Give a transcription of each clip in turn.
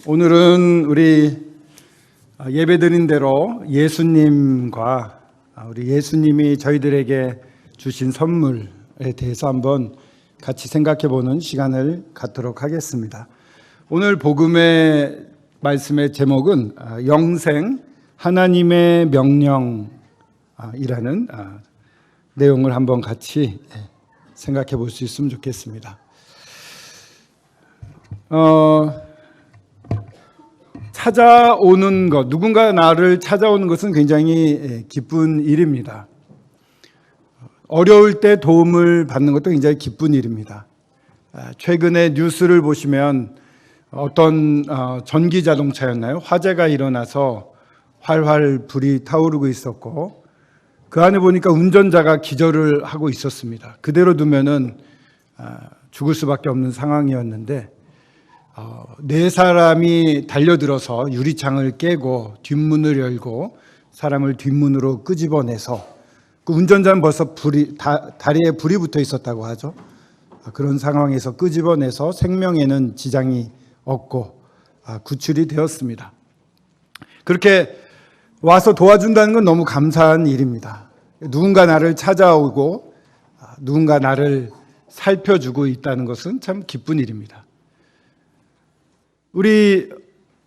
오늘은 우리 예배드린 대로 예수님과 우리 예수님이 저희들에게 주신 선물에 대해서 한번 같이 생각해 보는 시간을 갖도록 하겠습니다. 오늘 복음의 말씀의 제목은 영생 하나님의 명령이라는 내용을 한번 같이 생각해 볼 수 있으면 좋겠습니다. 찾아오는 것, 누군가 나를 찾아오는 것은 굉장히 기쁜 일입니다. 어려울 때 도움을 받는 것도 굉장히 기쁜 일입니다. 최근에 뉴스를 보시면 어떤 전기 자동차였나요? 화재가 일어나서 활활 불이 타오르고 있었고 그 안에 보니까 운전자가 기절을 하고 있었습니다. 그대로 두면은 죽을 수밖에 없는 상황이었는데 네 사람이 달려들어서 유리창을 깨고 뒷문을 열고 사람을 뒷문으로 끄집어내서 그 운전자는 벌써 다리에 불이 붙어 있었다고 하죠. 그런 상황에서 끄집어내서 생명에는 지장이 없고 구출이 되었습니다. 그렇게 와서 도와준다는 건 너무 감사한 일입니다. 누군가 나를 찾아오고 누군가 나를 살펴주고 있다는 것은 참 기쁜 일입니다. 우리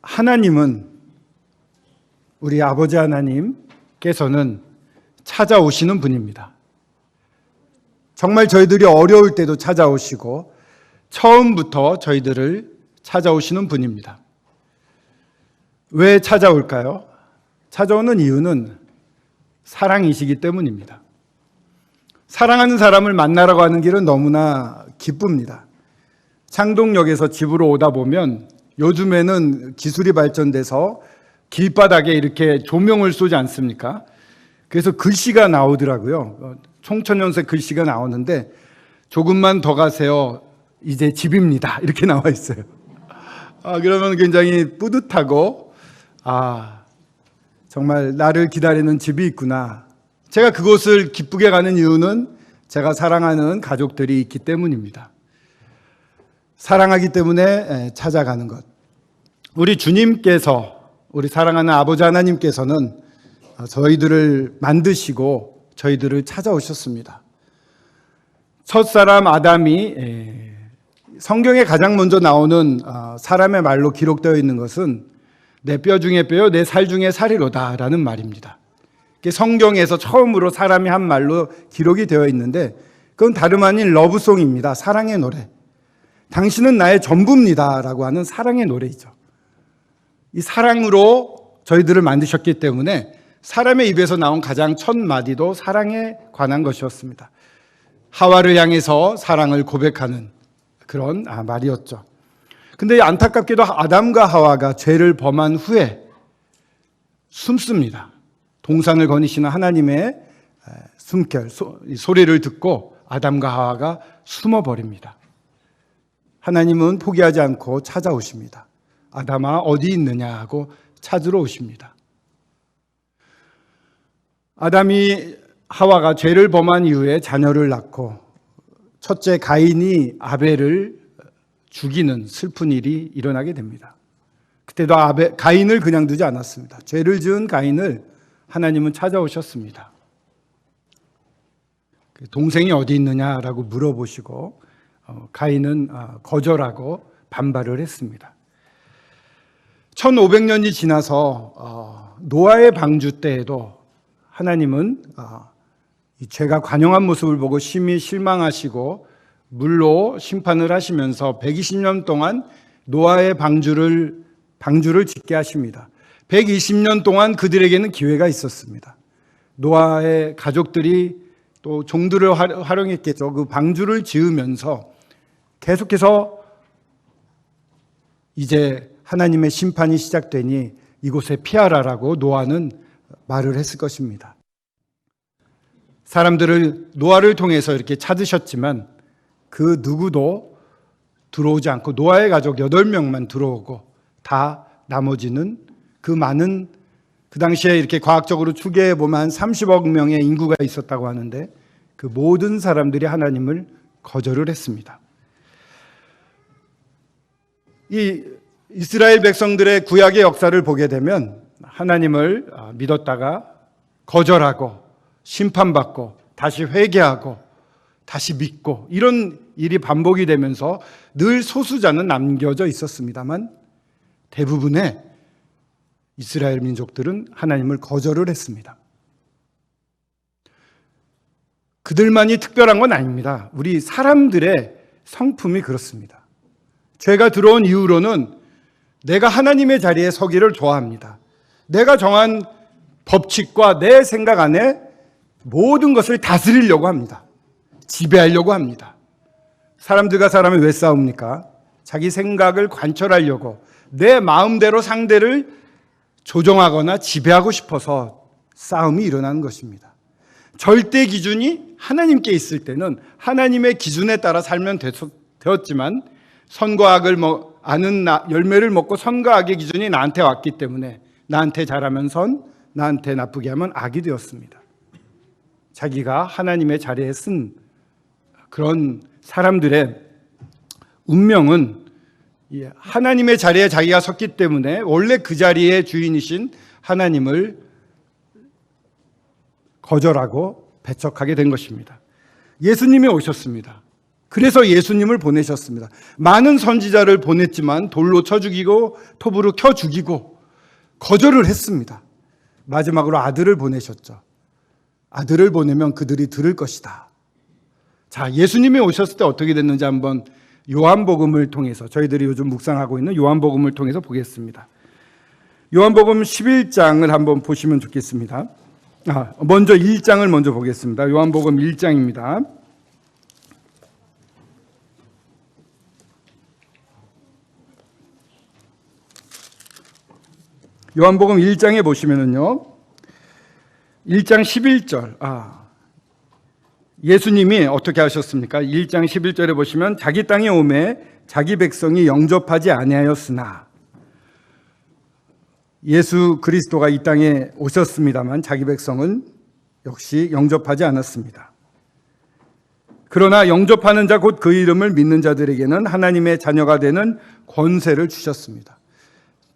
하나님은, 우리 아버지 하나님께서는 찾아오시는 분입니다. 정말 저희들이 어려울 때도 찾아오시고 처음부터 저희들을 찾아오시는 분입니다. 왜 찾아올까요? 찾아오는 이유는 사랑이시기 때문입니다. 사랑하는 사람을 만나러 가는 길은 너무나 기쁩니다. 창동역에서 집으로 오다 보면 요즘에는 기술이 발전돼서 길바닥에 이렇게 조명을 쏘지 않습니까? 그래서 글씨가 나오더라고요. 총천연색 글씨가 나오는데 조금만 더 가세요. 이제 집입니다. 이렇게 나와 있어요. 그러면 굉장히 뿌듯하고 정말 나를 기다리는 집이 있구나. 제가 그곳을 기쁘게 가는 이유는 제가 사랑하는 가족들이 있기 때문입니다. 사랑하기 때문에 찾아가는 것. 우리 주님께서, 우리 사랑하는 아버지 하나님께서는 저희들을 만드시고 저희들을 찾아오셨습니다. 첫사람 아담이 성경에 가장 먼저 나오는 사람의 말로 기록되어 있는 것은 내 뼈 중에 뼈요 내 살 중에 살이로다 라는 말입니다. 성경에서 처음으로 사람이 한 말로 기록이 되어 있는데 그건 다름 아닌 러브송입니다. 사랑의 노래. 당신은 나의 전부입니다 라고 하는 사랑의 노래이죠. 이 사랑으로 저희들을 만드셨기 때문에 사람의 입에서 나온 가장 첫 마디도 사랑에 관한 것이었습니다. 하와를 향해서 사랑을 고백하는 그런 말이었죠. 근데 안타깝게도 아담과 하와가 죄를 범한 후에 숨습니다. 동산을 거니시는 하나님의 숨결, 소리를 듣고 아담과 하와가 숨어버립니다. 하나님은 포기하지 않고 찾아오십니다. 아담아 어디 있느냐 하고 찾으러 오십니다. 아담이 하와가 죄를 범한 이후에 자녀를 낳고 첫째 가인이 아벨을 죽이는 슬픈 일이 일어나게 됩니다. 그때도 가인을 그냥 두지 않았습니다. 죄를 지은 가인을 하나님은 찾아오셨습니다. 동생이 어디 있느냐라고 물어보시고 가인은 거절하고 반발을 했습니다. 1500년이 지나서 노아의 방주 때에도 하나님은 이 죄가 관영한 모습을 보고 심히 실망하시고 물로 심판을 하시면서 120년 동안 노아의 방주를 짓게 하십니다. 120년 동안 그들에게는 기회가 있었습니다. 노아의 가족들이 또 종들을 활용했겠죠. 그 방주를 지으면서 계속해서 이제 하나님의 심판이 시작되니 이곳에 피하라라고 노아는 말을 했을 것입니다. 사람들을 노아를 통해서 이렇게 찾으셨지만 그 누구도 들어오지 않고 노아의 가족 8명만 들어오고 다 나머지는 그 많은 그 당시에 이렇게 과학적으로 추계해 보면 한 30억 명의 인구가 있었다고 하는데 그 모든 사람들이 하나님을 거절을 했습니다. 이 이스라엘 백성들의 구약의 역사를 보게 되면 하나님을 믿었다가 거절하고 심판받고 다시 회개하고 다시 믿고 이런 일이 반복이 되면서 늘 소수자는 남겨져 있었습니다만 대부분의 이스라엘 민족들은 하나님을 거절을 했습니다. 그들만이 특별한 건 아닙니다. 우리 사람들의 성품이 그렇습니다. 죄가 들어온 이후로는 내가 하나님의 자리에 서기를 좋아합니다. 내가 정한 법칙과 내 생각 안에 모든 것을 다스리려고 합니다. 지배하려고 합니다. 사람들과 사람이 왜 싸웁니까? 자기 생각을 관철하려고 내 마음대로 상대를 조정하거나 지배하고 싶어서 싸움이 일어나는 것입니다. 절대 기준이 하나님께 있을 때는 하나님의 기준에 따라 살면 되었지만 선과 악을 아는 열매를 먹고 선과 악의 기준이 나한테 왔기 때문에 나한테 잘하면 선, 나한테 나쁘게 하면 악이 되었습니다. 자기가 하나님의 자리에 쓴 그런 사람들의 운명은 하나님의 자리에 자기가 섰기 때문에 원래 그 자리의 주인이신 하나님을 거절하고 배척하게 된 것입니다. 예수님이 오셨습니다. 그래서 예수님을 보내셨습니다. 많은 선지자를 보냈지만 돌로 쳐 죽이고 톱으로 켜 죽이고 거절을 했습니다. 마지막으로 아들을 보내셨죠. 아들을 보내면 그들이 들을 것이다. 자, 예수님이 오셨을 때 어떻게 됐는지 한번 요한복음을 통해서 저희들이 요즘 묵상하고 있는 요한복음을 통해서 보겠습니다. 요한복음 11장을 한번 보시면 좋겠습니다. 먼저 1장을 먼저 보겠습니다. 요한복음 1장입니다. 요한복음 1장에 보시면은요. 1장 11절. 예수님이 어떻게 하셨습니까? 1장 11절에 보시면 자기 땅에 오매 자기 백성이 영접하지 아니하였으나 예수 그리스도가 이 땅에 오셨습니다만 자기 백성은 역시 영접하지 않았습니다. 그러나 영접하는 자 곧 그 이름을 믿는 자들에게는 하나님의 자녀가 되는 권세를 주셨습니다.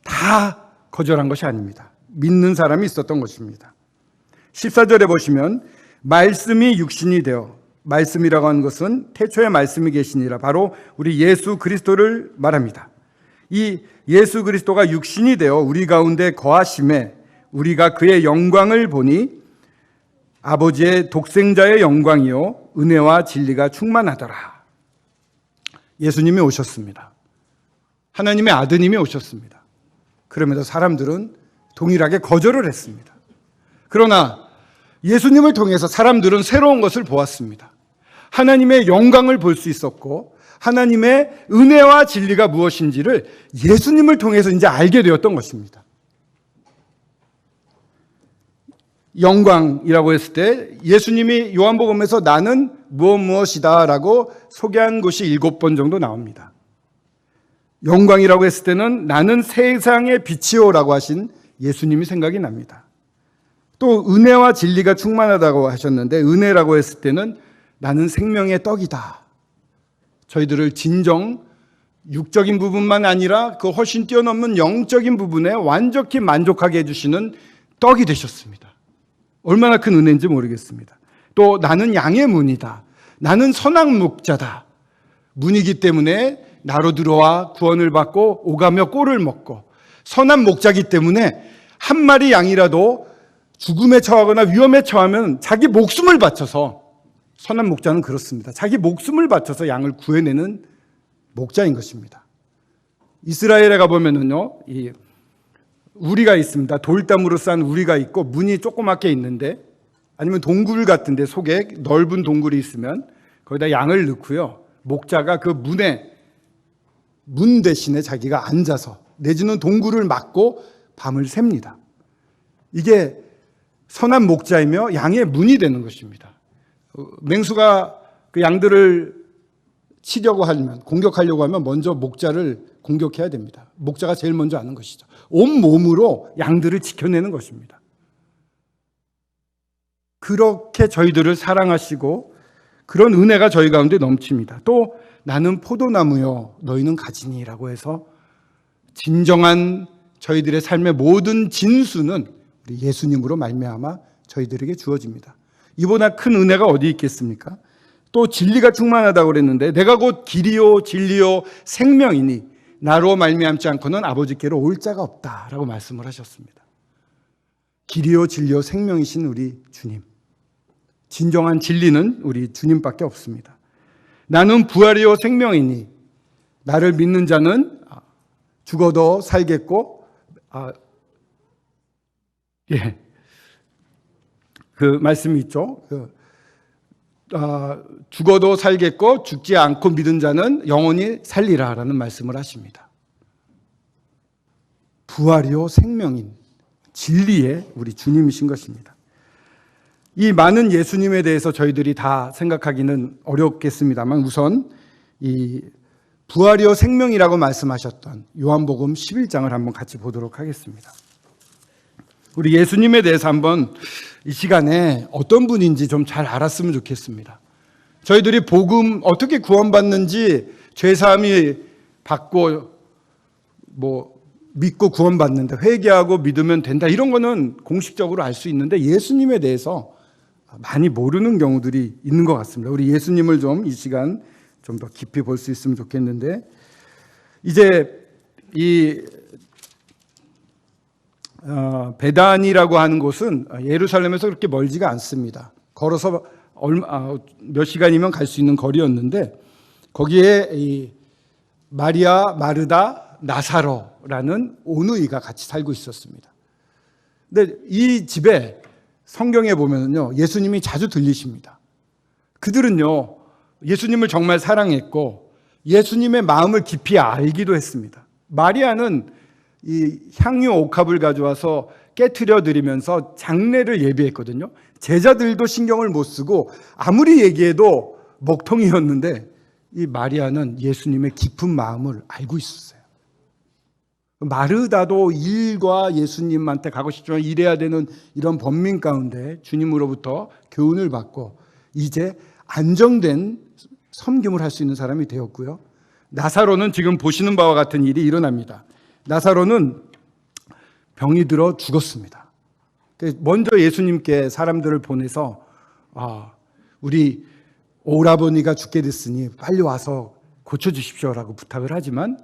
다 거절한 것이 아닙니다. 믿는 사람이 있었던 것입니다. 14절에 보시면 말씀이 육신이 되어, 말씀이라고 하는 것은 태초에 말씀이 계시니라 바로 우리 예수 그리스도를 말합니다. 이 예수 그리스도가 육신이 되어 우리 가운데 거하심에 우리가 그의 영광을 보니 아버지의 독생자의 영광이요 은혜와 진리가 충만하더라. 예수님이 오셨습니다. 하나님의 아드님이 오셨습니다. 그러면서 사람들은 동일하게 거절을 했습니다. 그러나 예수님을 통해서 사람들은 새로운 것을 보았습니다. 하나님의 영광을 볼 수 있었고 하나님의 은혜와 진리가 무엇인지를 예수님을 통해서 이제 알게 되었던 것입니다. 영광이라고 했을 때 예수님이 요한복음에서 나는 무엇이다 라고 소개한 것이 7번 정도 나옵니다. 영광이라고 했을 때는 나는 세상의 빛이요 라고 하신 예수님이 생각이 납니다. 또 은혜와 진리가 충만하다고 하셨는데 은혜라고 했을 때는 나는 생명의 떡이다. 저희들을 진정 육적인 부분만 아니라 그 훨씬 뛰어넘는 영적인 부분에 완전히 만족하게 해주시는 떡이 되셨습니다. 얼마나 큰 은혜인지 모르겠습니다. 또 나는 양의 문이다. 나는 선악 목자다. 문이기 때문에 나로 들어와 구원을 받고 오가며 꼴을 먹고 선한 목자기 때문에 한 마리 양이라도 죽음에 처하거나 위험에 처하면 자기 목숨을 바쳐서 선한 목자는 그렇습니다. 자기 목숨을 바쳐서 양을 구해내는 목자인 것입니다. 이스라엘에 가보면은요, 이 우리가 있습니다. 돌담으로 싼 우리가 있고 문이 조그맣게 있는데 아니면 동굴 같은데 속에 넓은 동굴이 있으면 거기다 양을 넣고요. 목자가 그 문 대신에 자기가 앉아서 내지는 동굴을 막고 밤을 셉니다. 이게 선한 목자이며 양의 문이 되는 것입니다. 맹수가 그 양들을 치려고 하면, 공격하려고 하면 먼저 목자를 공격해야 됩니다. 목자가 제일 먼저 하는 것이죠. 온 몸으로 양들을 지켜내는 것입니다. 그렇게 저희들을 사랑하시고 그런 은혜가 저희 가운데 넘칩니다. 또 나는 포도나무요 너희는 가지니라고 해서 진정한 저희들의 삶의 모든 진수는 우리 예수님으로 말미암아 저희들에게 주어집니다. 이보다 큰 은혜가 어디 있겠습니까? 또 진리가 충만하다고 그랬는데 내가 곧 길이요 진리요 생명이니 나로 말미암지 않고는 아버지께로 올 자가 없다라고 말씀을 하셨습니다. 길이요 진리요 생명이신 우리 주님. 진정한 진리는 우리 주님밖에 없습니다. 나는 부활이요 생명이니 나를 믿는 자는 죽어도 살겠고 그 말씀이 있죠. 죽어도 살겠고 죽지 않고 믿은 자는 영원히 살리라라는 말씀을 하십니다. 부활이요 생명인 진리의 우리 주님이신 것입니다. 이 많은 예수님에 대해서 저희들이 다 생각하기는 어렵겠습니다만 우선 이 부활이요 생명이라고 말씀하셨던 요한복음 11장을 한번 같이 보도록 하겠습니다. 우리 예수님에 대해서 한번 이 시간에 어떤 분인지 좀 잘 알았으면 좋겠습니다. 저희들이 복음 어떻게 구원받는지 죄사함이 받고 믿고 구원받는다, 회개하고 믿으면 된다 이런 거는 공식적으로 알 수 있는데 예수님에 대해서 많이 모르는 경우들이 있는 것 같습니다. 우리 예수님을 좀 이 시간 좀 더 깊이 볼 수 있으면 좋겠는데 이제 이 베단이라고 하는 곳은 예루살렘에서 그렇게 멀지가 않습니다. 걸어서 몇 시간이면 갈 수 있는 거리였는데 거기에 이 마리아, 마르다, 나사로라는 오누이가 같이 살고 있었습니다. 근데 이 집에 성경에 보면요 예수님이 자주 들리십니다. 그들은요 예수님을 정말 사랑했고 예수님의 마음을 깊이 알기도 했습니다. 마리아는 이 향유 옥합을 가져와서 깨트려 드리면서 장례를 예비했거든요. 제자들도 신경을 못 쓰고 아무리 얘기해도 먹통이었는데 이 마리아는 예수님의 깊은 마음을 알고 있었어요. 마르다도 일과 예수님한테 가고 싶지만 일해야 되는 이런 번민 가운데 주님으로부터 교훈을 받고 이제 안정된 섬김을 할 수 있는 사람이 되었고요. 나사로는 지금 보시는 바와 같은 일이 일어납니다. 나사로는 병이 들어 죽었습니다. 먼저 예수님께 사람들을 보내서 우리 오라버니가 죽게 됐으니 빨리 와서 고쳐주십시오라고 부탁을 하지만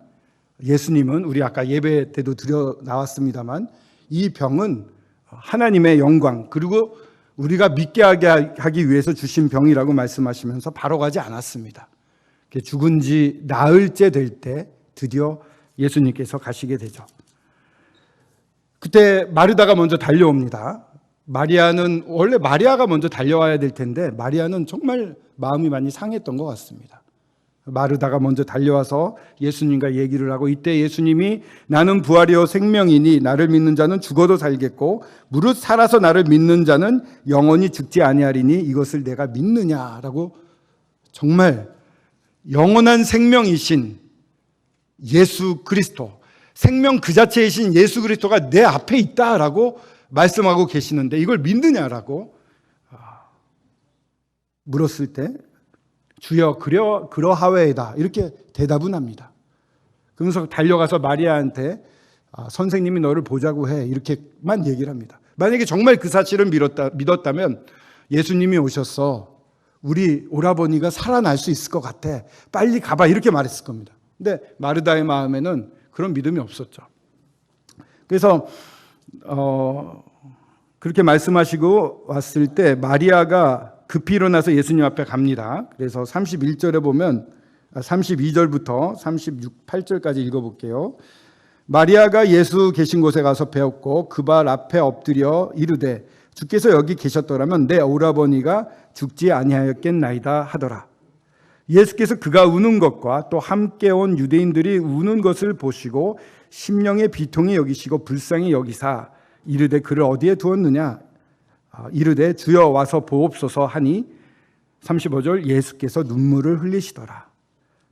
예수님은 우리 아까 예배 때도 드려 나왔습니다만 이 병은 하나님의 영광 그리고 우리가 믿게 하기 위해서 주신 병이라고 말씀하시면서 바로 가지 않았습니다. 죽은 지 나흘째 될 때 드디어 예수님께서 가시게 되죠. 그때 마르다가 먼저 달려옵니다. 마리아는 원래 마리아가 먼저 달려와야 될 텐데 마리아는 정말 마음이 많이 상했던 것 같습니다. 마르다가 먼저 달려와서 예수님과 얘기를 하고 이때 예수님이 나는 부활이요 생명이니 나를 믿는 자는 죽어도 살겠고 무릇 살아서 나를 믿는 자는 영원히 죽지 아니하리니 이것을 내가 믿느냐라고 정말 영원한 생명이신 예수 그리스도 생명 그 자체이신 예수 그리스도가 내 앞에 있다라고 말씀하고 계시는데 이걸 믿느냐라고 물었을 때 주여 그러하외이다 이렇게 대답은 합니다. 그러면서 달려가서 마리아한테 선생님이 너를 보자고 해 이렇게만 얘기를 합니다. 만약에 정말 그 사실을 믿었다면 예수님이 오셔서 우리 오라버니가 살아날 수 있을 것 같아 빨리 가봐 이렇게 말했을 겁니다. 근데 마르다의 마음에는 그런 믿음이 없었죠. 그래서 그렇게 말씀하시고 왔을 때 마리아가 급히 일어나서 예수님 앞에 갑니다. 그래서 31절에 보면 32절부터 38절까지 읽어볼게요. 마리아가 예수 계신 곳에 가서 배웠고 그 발 앞에 엎드려 이르되 주께서 여기 계셨더라면 내 오라버니가 죽지 아니하였겠나이다 하더라. 예수께서 그가 우는 것과 또 함께 온 유대인들이 우는 것을 보시고 심령의 비통이 여기시고 불쌍히 여기사 이르되 그를 어디에 두었느냐 이르되 주여 와서 보옵소서 하니 35절 예수께서 눈물을 흘리시더라.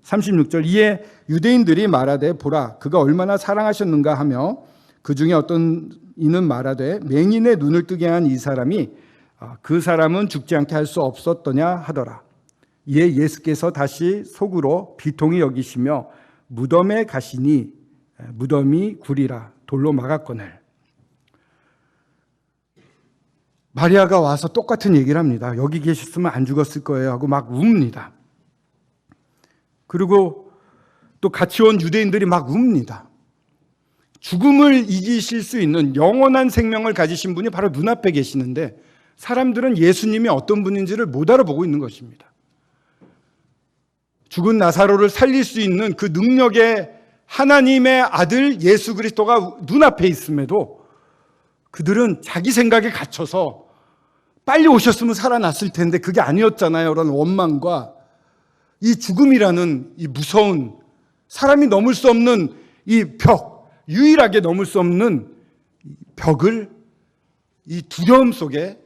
36절 이에 유대인들이 말하되 보라 그가 얼마나 사랑하셨는가 하며 그 중에 어떤 이는 말하되 맹인의 눈을 뜨게 한 이 사람이 그 사람은 죽지 않게 할 수 없었더냐 하더라. 이에 예수께서 다시 속으로 비통히 여기시며 무덤에 가시니 무덤이 구리라 돌로 막았거늘. 마리아가 와서 똑같은 얘기를 합니다. 여기 계셨으면 안 죽었을 거예요 하고 막 웁니다. 그리고 또 같이 온 유대인들이 막 웁니다. 죽음을 이기실 수 있는 영원한 생명을 가지신 분이 바로 눈앞에 계시는데 사람들은 예수님이 어떤 분인지를 못 알아보고 있는 것입니다. 죽은 나사로를 살릴 수 있는 그 능력의 하나님의 아들 예수 그리스도가 눈앞에 있음에도 그들은 자기 생각에 갇혀서 빨리 오셨으면 살아났을 텐데 그게 아니었잖아요 라는 원망과 이 죽음이라는 이 무서운 사람이 넘을 수 없는 이 벽, 유일하게 넘을 수 없는 벽을 이 두려움 속에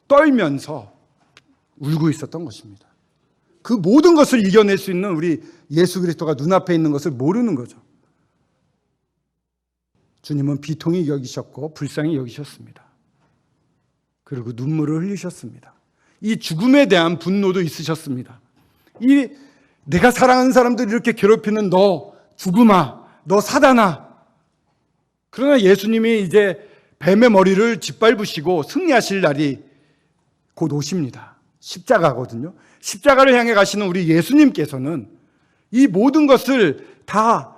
떨면서 울고 있었던 것입니다. 그 모든 것을 이겨낼 수 있는 우리 예수 그리스도가 눈앞에 있는 것을 모르는 거죠. 주님은 비통히 여기셨고 불쌍히 여기셨습니다. 그리고 눈물을 흘리셨습니다. 이 죽음에 대한 분노도 있으셨습니다. 이 내가 사랑하는 사람들을 이렇게 괴롭히는 너 죽음아, 너 사단아. 그러나 예수님이 이제 뱀의 머리를 짓밟으시고 승리하실 날이 곧 오십니다. 십자가거든요. 십자가를 향해 가시는 우리 예수님께서는 이 모든 것을 다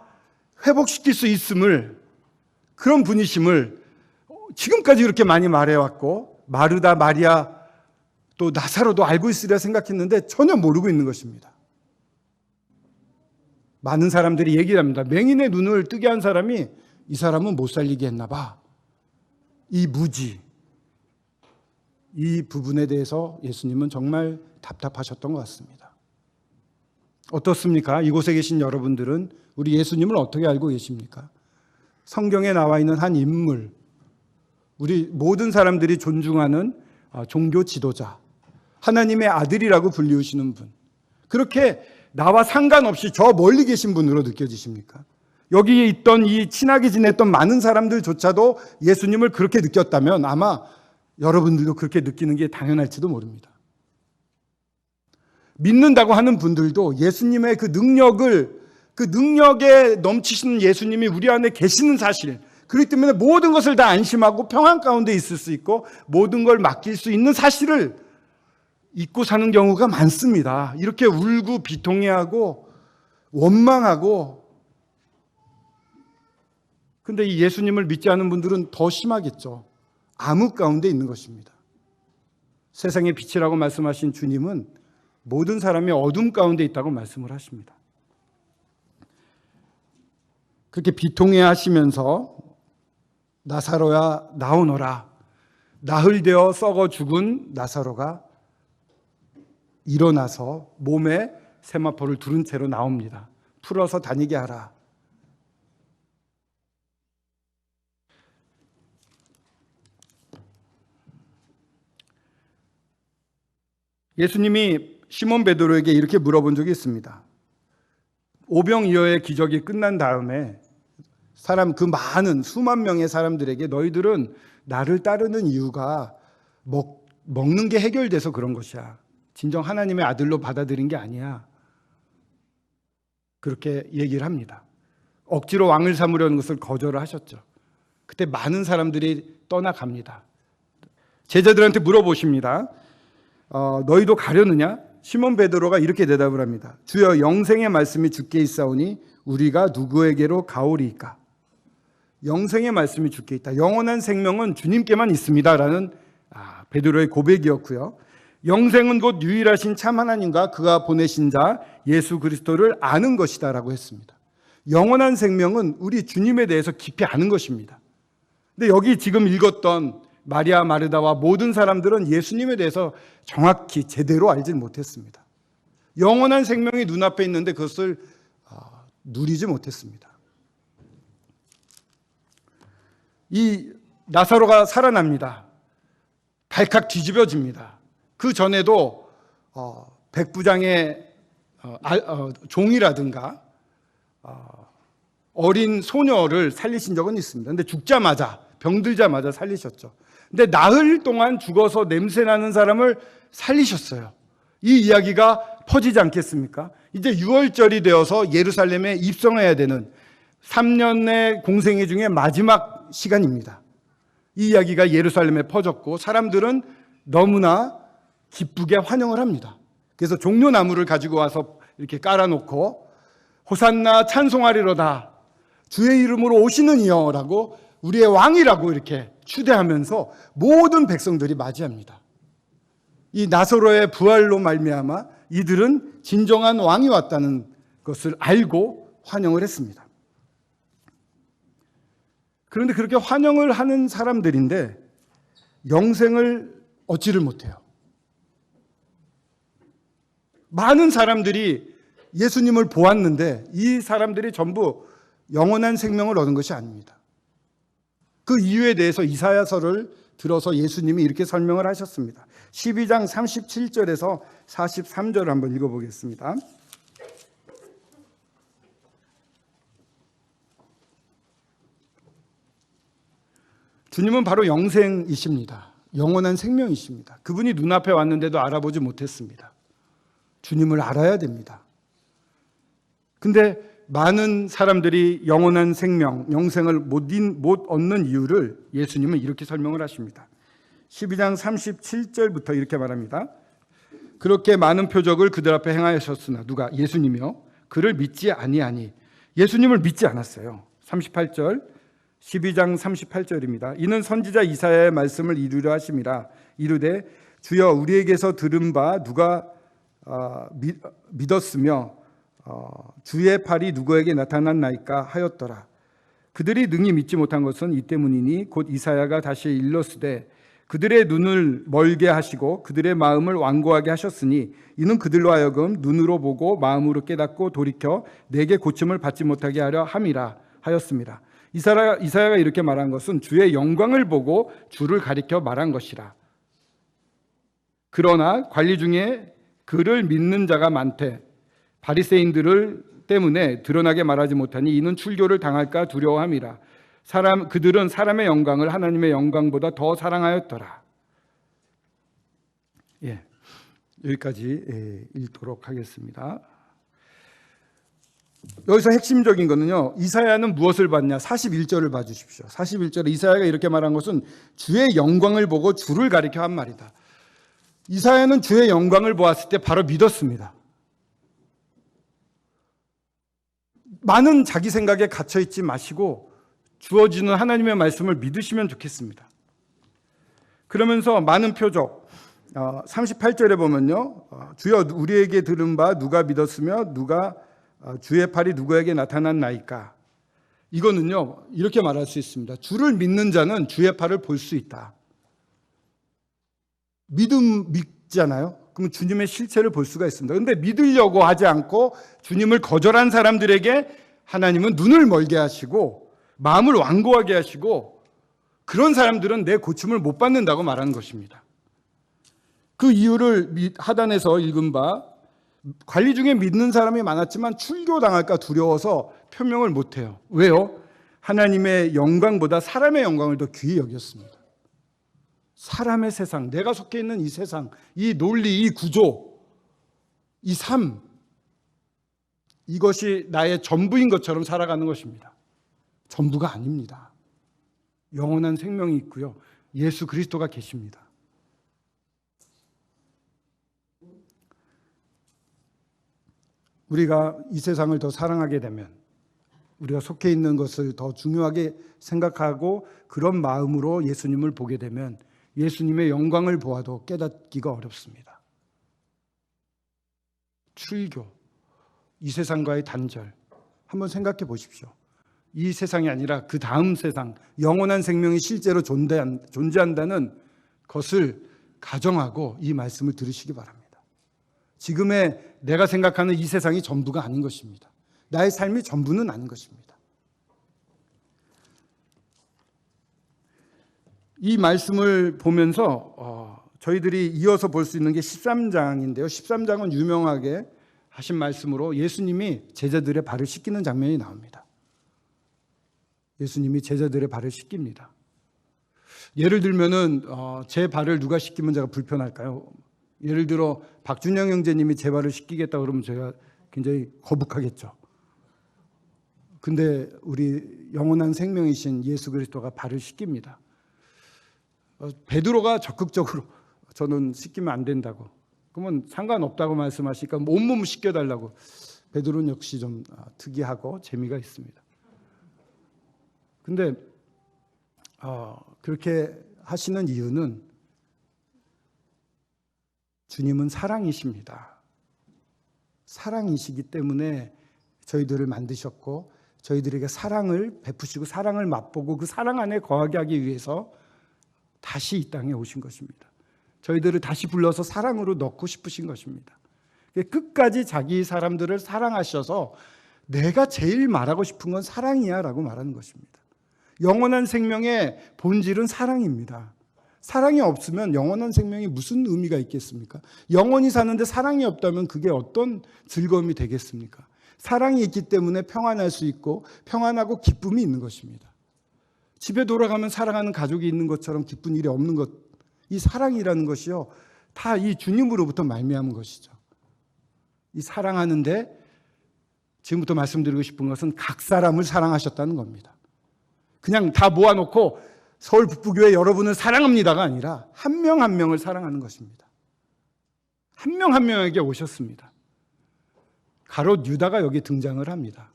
회복시킬 수 있음을, 그런 분이심을 지금까지 이렇게 많이 말해왔고 마르다, 마리아, 또 나사로도 알고 있으리라 생각했는데 전혀 모르고 있는 것입니다. 많은 사람들이 얘기를 합니다. 맹인의 눈을 뜨게 한 사람이 이 사람은 못 살리게 했나 봐. 이 무지, 이 부분에 대해서 예수님은 정말 답답하셨던 것 같습니다. 어떻습니까? 이곳에 계신 여러분들은 우리 예수님을 어떻게 알고 계십니까? 성경에 나와 있는 한 인물, 우리 모든 사람들이 존중하는 종교 지도자, 하나님의 아들이라고 불리우시는 분, 그렇게 나와 상관없이 저 멀리 계신 분으로 느껴지십니까? 여기에 있던 이 친하게 지냈던 많은 사람들조차도 예수님을 그렇게 느꼈다면 아마 여러분들도 그렇게 느끼는 게 당연할지도 모릅니다. 믿는다고 하는 분들도 예수님의 그 능력에 넘치시는 예수님이 우리 안에 계시는 사실, 그렇기 때문에 모든 것을 다 안심하고 평안 가운데 있을 수 있고 모든 걸 맡길 수 있는 사실을 잊고 사는 경우가 많습니다. 이렇게 울고 비통해하고 원망하고. 근데 이 예수님을 믿지 않은 분들은 더 심하겠죠. 암흑 가운데 있는 것입니다. 세상의 빛이라고 말씀하신 주님은 모든 사람이 어둠 가운데 있다고 말씀을 하십니다. 그렇게 비통해 하시면서 나사로야 나오너라, 나흘되어 썩어 죽은 나사로가 일어나서 몸에 세마포를 두른 채로 나옵니다. 풀어서 다니게 하라. 예수님이 시몬 베드로에게 이렇게 물어본 적이 있습니다. 오병이어의 기적이 끝난 다음에 그 많은 수만 명의 사람들에게 너희들은 나를 따르는 이유가 먹는 게 해결돼서 그런 것이야. 진정 하나님의 아들로 받아들인 게 아니야. 그렇게 얘기를 합니다. 억지로 왕을 삼으려는 것을 거절을 하셨죠. 그때 많은 사람들이 떠나갑니다. 제자들한테 물어보십니다. 너희도 가려느냐? 시몬 베드로가 이렇게 대답을 합니다. 주여, 영생의 말씀이 주께 있사오니 우리가 누구에게로 가오리이까? 영생의 말씀이 주께 있다. 영원한 생명은 주님께만 있습니다 라는 베드로의 고백이었고요. 영생은 곧 유일하신 참 하나님과 그가 보내신 자 예수 그리스도를 아는 것이다 라고 했습니다. 영원한 생명은 우리 주님에 대해서 깊이 아는 것입니다. 근데 여기 지금 읽었던 마리아, 마르다와 모든 사람들은 예수님에 대해서 정확히 제대로 알지 못했습니다. 영원한 생명이 눈앞에 있는데 그것을 누리지 못했습니다. 이 나사로가 살아납니다. 발칵 뒤집어집니다. 그 전에도 백부장의 종이라든가 어린 소녀를 살리신 적은 있습니다. 근데 죽자마자, 병들자마자 살리셨죠. 근데 나흘 동안 죽어서 냄새나는 사람을 살리셨어요. 이 이야기가 퍼지지 않겠습니까? 이제 6월절이 되어서 예루살렘에 입성해야 되는 3년의 공생애 중에 마지막 시간입니다. 이 이야기가 예루살렘에 퍼졌고 사람들은 너무나 기쁘게 환영을 합니다. 그래서 종려나무를 가지고 와서 이렇게 깔아놓고 호산나 찬송하리로다 주의 이름으로 오시는 이여라고 우리의 왕이라고 이렇게 추대하면서 모든 백성들이 맞이합니다. 이 나사로의 부활로 말미암아 이들은 진정한 왕이 왔다는 것을 알고 환영을 했습니다. 그런데 그렇게 환영을 하는 사람들인데 영생을 얻지를 못해요. 많은 사람들이 예수님을 보았는데 이 사람들이 전부 영원한 생명을 얻은 것이 아닙니다. 그 이유에 대해서 이사야서를 들어서 예수님이 이렇게 설명을 하셨습니다. 12장 37절에서 43절을 한번 읽어보겠습니다. 주님은 바로 영생이십니다. 영원한 생명이십니다. 그분이 눈앞에 왔는데도 알아보지 못했습니다. 주님을 알아야 됩니다. 근데 많은 사람들이 영원한 생명, 영생을 못 얻는 이유를 예수님은 이렇게 설명을 하십니다. 12장 37절부터 이렇게 말합니다. 그렇게 많은 표적을 그들 앞에 행하셨으나 누가? 예수님이요. 그를 믿지 아니하니. 예수님을 믿지 않았어요. 38절 12장 38절입니다. 이는 선지자 이사야의 말씀을 이루려 하심이라. 이르되 주여 우리에게서 들은 바 누가 믿었으며 주의 팔이 누구에게 나타났나이까 하였더라. 그들이 능히 믿지 못한 것은 이 때문이니 곧 이사야가 다시 일렀으되 그들의 눈을 멀게 하시고 그들의 마음을 완고하게 하셨으니 이는 그들로 하여금 눈으로 보고 마음으로 깨닫고 돌이켜 내게 고침을 받지 못하게 하려 함이라 하였습니다. 이사야가 이렇게 말한 것은 주의 영광을 보고 주를 가리켜 말한 것이라. 그러나 관리 중에 그를 믿는 자가 많되 바리새인들을 때문에 드러나게 말하지 못하니 이는 출교를 당할까 두려워함이라. 그들은 사람의 영광을 하나님의 영광보다 더 사랑하였더라. 여기까지 읽도록 하겠습니다. 여기서 핵심적인 거는요, 이사야는 무엇을 봤냐? 41절을 봐주십시오. 41절에 이사야가 이렇게 말한 것은 주의 영광을 보고 주를 가리켜 한 말이다. 이사야는 주의 영광을 보았을 때 바로 믿었습니다. 많은 자기 생각에 갇혀있지 마시고 주어지는 하나님의 말씀을 믿으시면 좋겠습니다. 그러면서 많은 표적, 38절에 보면요, 주여 우리에게 들은 바 누가 믿었으며 누가 주의 팔이 누구에게 나타났나이까. 이거는요 이렇게 말할 수 있습니다. 주를 믿는 자는 주의 팔을 볼 수 있다. 믿잖아요. 그럼 주님의 실체를 볼 수가 있습니다. 그런데 믿으려고 하지 않고 주님을 거절한 사람들에게 하나님은 눈을 멀게 하시고 마음을 완고하게 하시고 그런 사람들은 내 고침을 못 받는다고 말하는 것입니다. 그 이유를 하단에서 읽은 바 관리 중에 믿는 사람이 많았지만 출교당할까 두려워서 표명을 못해요. 왜요? 하나님의 영광보다 사람의 영광을 더 귀히 여겼습니다. 사람의 세상, 내가 속해 있는 이 세상, 이 논리, 이 구조, 이 삶, 이것이 나의 전부인 것처럼 살아가는 것입니다. 전부가 아닙니다. 영원한 생명이 있고요. 예수 그리스도가 계십니다. 우리가 이 세상을 더 사랑하게 되면 우리가 속해 있는 것을 더 중요하게 생각하고 그런 마음으로 예수님을 보게 되면 예수님의 영광을 보아도 깨닫기가 어렵습니다. 출교, 이 세상과의 단절, 한번 생각해 보십시오. 이 세상이 아니라 그 다음 세상, 영원한 생명이 실제로 존재한다는 것을 가정하고 이 말씀을 들으시기 바랍니다. 지금의 내가 생각하는 이 세상이 전부가 아닌 것입니다. 나의 삶이 전부는 아닌 것입니다. 이 말씀을 보면서 저희들이 이어서 볼 수 있는 게 13장인데요. 13장은 유명하게 하신 말씀으로 예수님이 제자들의 발을 씻기는 장면이 나옵니다. 예수님이 제자들의 발을 씻깁니다. 예를 들면은 제 발을 누가 씻기면 제가 불편할까요? 예를 들어 박준영 형제님이 제 발을 씻기겠다 그러면 제가 굉장히 거북하겠죠. 근데 우리 영원한 생명이신 예수 그리스도가 발을 씻깁니다. 베드로가 적극적으로 저는 씻기면 안 된다고, 그러면 상관없다고 말씀하시니까 온몸 씻겨달라고. 베드로는 역시 좀 특이하고 재미가 있습니다. 근데 그렇게 하시는 이유는 주님은 사랑이십니다. 사랑이시기 때문에 저희들을 만드셨고 저희들에게 사랑을 베푸시고 사랑을 맛보고 그 사랑 안에 거하게 하기 위해서 다시 이 땅에 오신 것입니다. 저희들을 다시 불러서 사랑으로 넣고 싶으신 것입니다. 끝까지 자기 사람들을 사랑하셔서 내가 제일 말하고 싶은 건 사랑이야 라고 말하는 것입니다. 영원한 생명의 본질은 사랑입니다. 사랑이 없으면 영원한 생명이 무슨 의미가 있겠습니까? 영원히 사는데 사랑이 없다면 그게 어떤 즐거움이 되겠습니까? 사랑이 있기 때문에 평안할 수 있고 평안하고 기쁨이 있는 것입니다. 집에 돌아가면 사랑하는 가족이 있는 것처럼 기쁜 일이 없는 것, 이 사랑이라는 것이요, 다 이 주님으로부터 말미암은 것이죠. 이 사랑하는데 지금부터 말씀드리고 싶은 것은 각 사람을 사랑하셨다는 겁니다. 그냥 다 모아놓고 서울 북부교회 여러분을 사랑합니다가 아니라 한 명 한 명을 사랑하는 것입니다. 한 명 한 명에게 오셨습니다. 가롯 유다가 여기 등장을 합니다.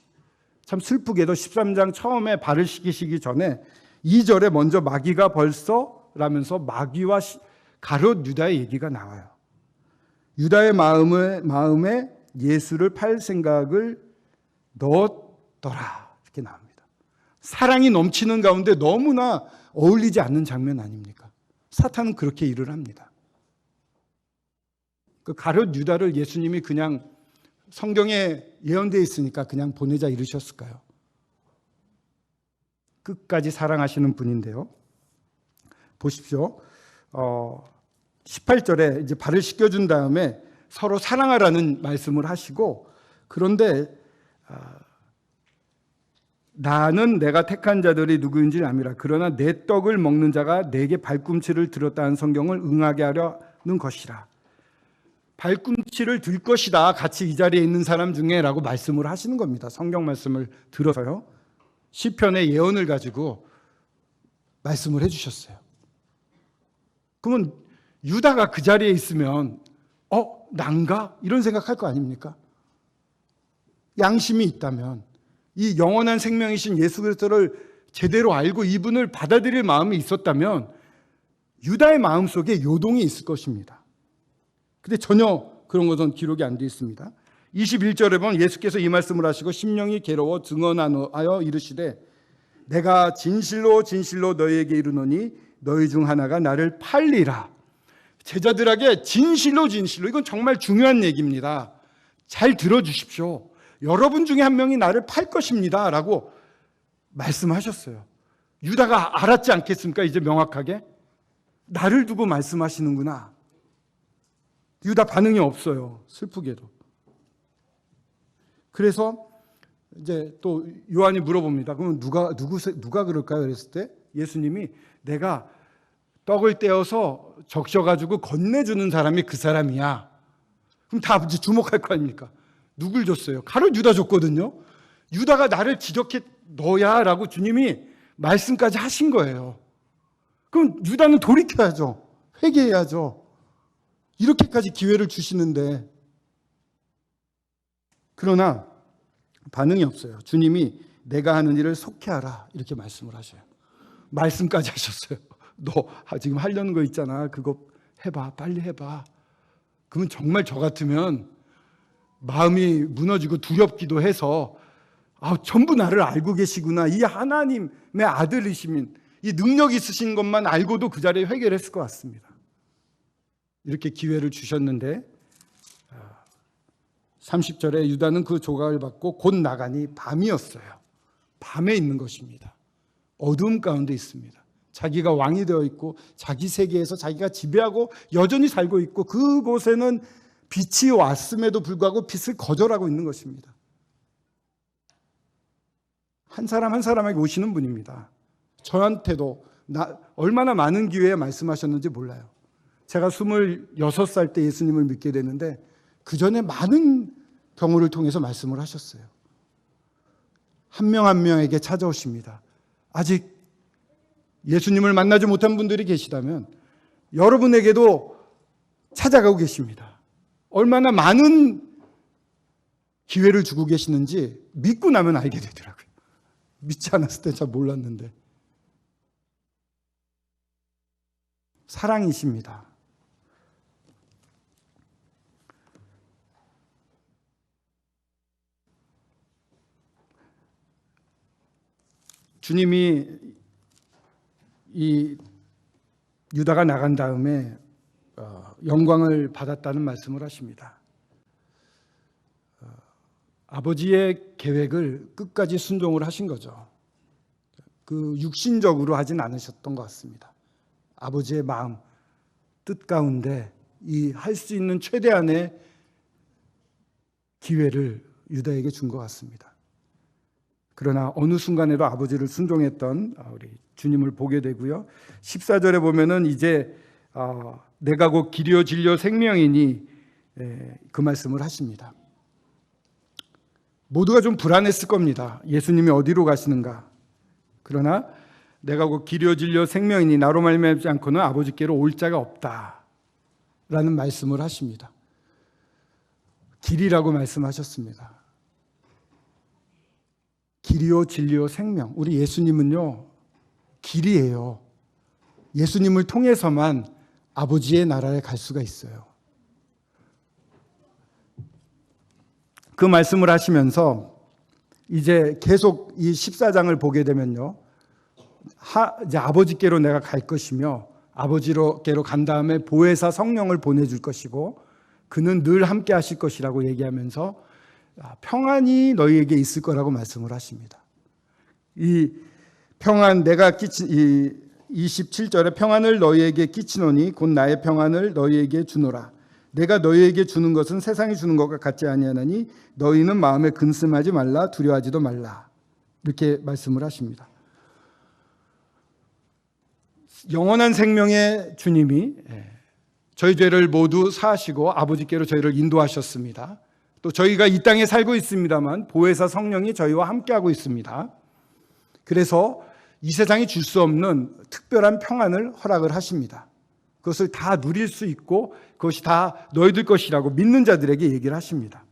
참 슬프게도 13장 처음에 발을 씻기시기 전에 2절에 먼저 마귀가 벌써 라면서 마귀와 가롯 유다의 얘기가 나와요. 유다의 마음에 예수를 팔 생각을 넣었더라 이렇게 나옵니다. 사랑이 넘치는 가운데 너무나 어울리지 않는 장면 아닙니까? 사탄은 그렇게 일을 합니다. 그 가룟 유다를 예수님이 그냥 성경에 예언되어 있으니까 그냥 보내자 이러셨을까요? 끝까지 사랑하시는 분인데요. 보십시오. 18절에 이제 발을 씻겨준 다음에 서로 사랑하라는 말씀을 하시고, 그런데 나는 내가 택한 자들이 누구인지 압니다. 그러나 내 떡을 먹는 자가 내게 발꿈치를 들었다 는 성경을 응하게 하려는 것이라. 발꿈치를 들 것이다, 같이 이 자리에 있는 사람 중에 라고 말씀을 하시는 겁니다. 성경 말씀을 들어서요. 시편의 예언을 가지고 말씀을 해주셨어요. 그러면 유다가 그 자리에 있으면 난가? 이런 생각할 거 아닙니까? 양심이 있다면, 이 영원한 생명이신 예수 그리스도를 제대로 알고 이분을 받아들일 마음이 있었다면 유다의 마음속에 요동이 있을 것입니다. 근데 전혀 그런 것은 기록이 안 되어 있습니다. 21절에 보면 예수께서 이 말씀을 하시고 심령이 괴로워 증언하여 이르시되 내가 진실로 진실로 너희에게 이르노니 너희 중 하나가 나를 팔리라. 제자들에게 진실로 진실로, 이건 정말 중요한 얘기입니다. 잘 들어주십시오. 여러분 중에 한 명이 나를 팔 것입니다 라고 말씀하셨어요. 유다가 알았지 않겠습니까? 이제 명확하게 나를 두고 말씀하시는구나. 유다 반응이 없어요. 슬프게도. 그래서 이제 또 요한이 물어봅니다. 그럼 누가 그럴까요? 그랬을 때 예수님이 내가 떡을 떼어서 적셔가지고 건네주는 사람이 그 사람이야. 그럼 다 이제 주목할 거 아닙니까? 누굴 줬어요? 가룟 유다 줬거든요. 유다가 나를 지적해 너야 라고 주님이 말씀까지 하신 거예요. 그럼 유다는 돌이켜야죠. 회개해야죠. 이렇게까지 기회를 주시는데, 그러나 반응이 없어요. 주님이 내가 하는 일을 속히하라 이렇게 말씀을 하셔요. 말씀까지 하셨어요. 너 지금 하려는 거 있잖아, 그거 해봐, 빨리 해봐. 그러면 정말 저 같으면 마음이 무너지고 두렵기도 해서 전부 나를 알고 계시구나, 이 하나님의 아들이시민, 이 능력 있으신 것만 알고도 그 자리에 회개를 했을 것 같습니다. 이렇게 기회를 주셨는데 30절에 유다는 그 조각을 받고 곧 나가니 밤이었어요. 밤에 있는 것입니다. 어두움 가운데 있습니다. 자기가 왕이 되어 있고 자기 세계에서 자기가 지배하고 여전히 살고 있고, 그곳에는 빛이 왔음에도 불구하고 빛을 거절하고 있는 것입니다. 한 사람 한 사람에게 오시는 분입니다. 저한테도 얼마나 많은 기회에 말씀하셨는지 몰라요. 제가 26살 때 예수님을 믿게 됐는데 그 전에 많은 경우를 통해서 말씀을 하셨어요. 한 명 한 명에게 찾아오십니다. 아직 예수님을 만나지 못한 분들이 계시다면 여러분에게도 찾아가고 계십니다. 얼마나 많은 기회를 주고 계시는지 믿고 나면 알게 되더라고요. 믿지 않았을 때 잘 몰랐는데. 사랑이십니다. 주님이 이 유다가 나간 다음에 영광을 받았다는 말씀을 하십니다. 아버지의 계획을 끝까지 순종을 하신 거죠. 그 육신적으로 하진 않으셨던 것 같습니다. 아버지의 마음, 뜻 가운데 이 할 수 있는 최대한의 기회를 유다에게 준 것 같습니다. 그러나 어느 순간에도 아버지를 순종했던 우리 주님을 보게 되고요. 14절에 보면은 이제 내가 곧 길이요 진리요 생명이니 그 말씀을 하십니다. 모두가 좀 불안했을 겁니다. 예수님이 어디로 가시는가. 그러나 내가 곧 길이요 진리요 생명이니 나로 말미암지 않고는 아버지께로 올 자가 없다라는 말씀을 하십니다. 길이라고 말씀하셨습니다. 길이요 진리요 생명. 우리 예수님은요 길이에요. 예수님을 통해서만 아버지의 나라에 갈 수가 있어요. 그 말씀을 하시면서 이제 계속 이 14장을 보게 되면요, 이제 아버지께로 내가 갈 것이며 아버지께로 간 다음에 보혜사 성령을 보내줄 것이고 그는 늘 함께 하실 것이라고 얘기하면서 평안이 너희에게 있을 거라고 말씀을 하십니다. 이 평안 내가 끼친 이 27절에 평안을 너희에게 끼치노니 곧 나의 평안을 너희에게 주노라. 내가 너희에게 주는 것은 세상이 주는 것과 같지 아니하나니 너희는 마음에 근심하지 말라 두려워하지도 말라. 이렇게 말씀을 하십니다. 영원한 생명의 주님이 저희 죄를 모두 사하시고 아버지께로 저희를 인도하셨습니다. 또 저희가 이 땅에 살고 있습니다만 보혜사 성령이 저희와 함께하고 있습니다. 그래서 이 세상이 줄 수 없는 특별한 평안을 허락을 하십니다. 그것을 다 누릴 수 있고 그것이 다 너희들 것이라고 믿는 자들에게 얘기를 하십니다.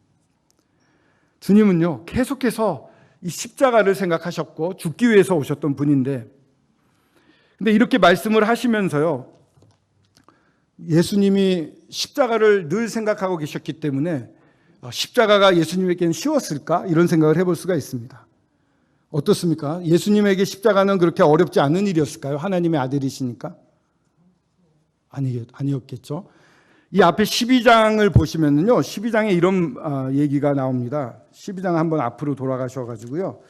주님은요 계속해서 이 십자가를 생각하셨고 죽기 위해서 오셨던 분인데, 근데 이렇게 말씀을 하시면서요 예수님이 십자가를 늘 생각하고 계셨기 때문에 십자가가 예수님에게는 쉬웠을까? 이런 생각을 해볼 수가 있습니다. 어떻습니까? 예수님에게 십자가는 그렇게 어렵지 않은 일이었을까요? 하나님의 아들이시니까? 아니었겠죠. 이 앞에 12장을 보시면요 12장에 이런 얘기가 나옵니다. 12장 한번 앞으로 돌아가셔가지고요,